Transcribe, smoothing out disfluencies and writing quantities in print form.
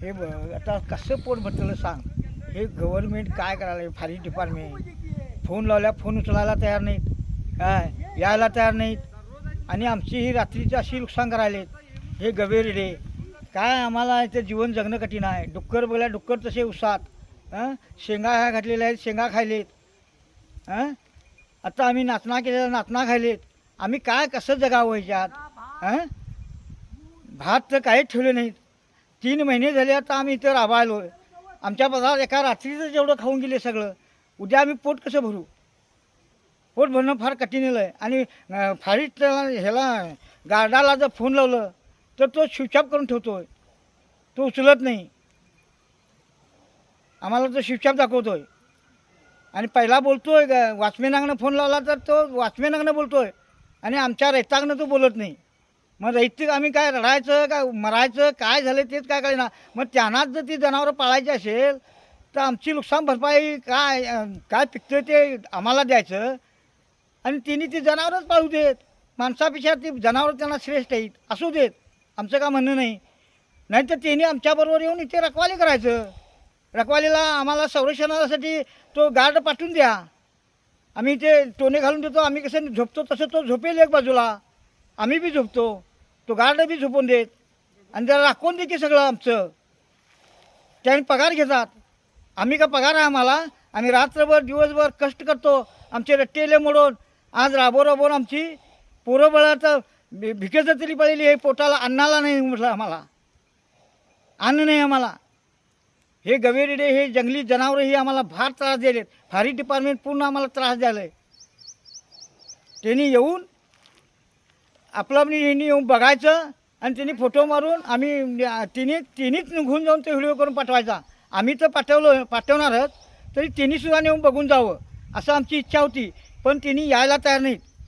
हे आता कसं पोट भरतलं सांग. हे गव्हर्नमेंट काय करायला, फॉरेस्ट डिपार्टमेंट फोन लावल्या फोन उचलायला तयार नाहीत, काय यायला तयार नाहीत. आणि आमची ही रात्रीची अशी नुकसान करायलेत हे गवेरेडे. काय आम्हाला इथे जीवन जगणं कठीण आहे. डुक्कर बघल्या डुक्कर तसे उसात शेंगा ह्या घातलेल्या आहेत, शेंगा खायलेत. आता आम्ही नाचना केलेला नाचना खायलेत. आम्ही काय कसं जगावं ह्याच्यात. भात तर काहीच ठेवले नाहीत. 3 महिने झाले आता आम्ही इथं राबायलो. आमच्या पदार्थ एका रात्रीचं जेवढं खाऊन गेले सगळं. उद्या आम्ही पोट कसं भरू. पोट भरणं फार कठीण आहे. आणि फॉरेस्ट ह्याला गार्डाला जर फोन लावलं तर तो स्विचऑफ करून ठेवतो आहे, तो उचलत नाही. आम्हाला तो स्विचऑफ दाखवतो आहे. आणि पहिला बोलतो आहे वॉचमॅनाकडनं फोन लावला तर तो वॉचमॅनाकडनं बोलतो आहे आणि आमच्या रैताकडनं तो बोलत नाही. मग रैतिक आम्ही काय रडायचं का मरायचं काय झालं तेच काय कळेना. मग त्यांनाच जर ती जनावरं पाळायची असेल तर आमची नुकसान भरपाई काय काय पिकतं ते आम्हाला द्यायचं आणि तिने ती जनावरच पाळू देत. माणसापेक्षा ती जनावरं त्यांना श्रेष्ठ आहेत असू देत, आमचं का म्हणणं नाही. नाहीतर त्यांनी आमच्याबरोबर येऊन इथे रखवाली करायचं. रखवालीला आम्हाला संरक्षणासाठी तो गार्ड पाठवून द्या. आम्ही ते टोणे घालून देतो. आम्ही कसं झोपतो तसं तो झोपेल एक बाजूला, आम्ही बी झोपतो, तो गार्ड बी झोपून देत. आणि जरा राखून दे की सगळं आमचं. त्याने पगार घेतात, आम्ही का पगार आहे आम्हाला. आम्ही रात्रभर दिवसभर कष्ट करतो. आमचे रट्टेले मोडून आज राबवून आमची पोरं बळाचं भिकेचं तरी पडलेली आहे. पोटाला अन्नाला नाही म्हटलं आम्हाला, अन्न नाही आम्हाला. हे गवेरेडे हे जंगली जनावरं ही आम्हाला फार त्रास दिलेत. फॉरेस्ट डिपार्टमेंट पूर्ण आम्हाला त्रास द्यायला आहे. त्यांनी येऊन आपलं येऊन बघायचं आणि त्यांनी फोटो मारून आम्ही तिन्हीच निघून जाऊन ते व्हिडिओ करून पाठवायचा. आम्ही तर पाठवणारच, तरी तिन्हीसुद्धा नेऊन बघून जावं असं आमची इच्छा होती. पण तिने यायला तयार नाहीत.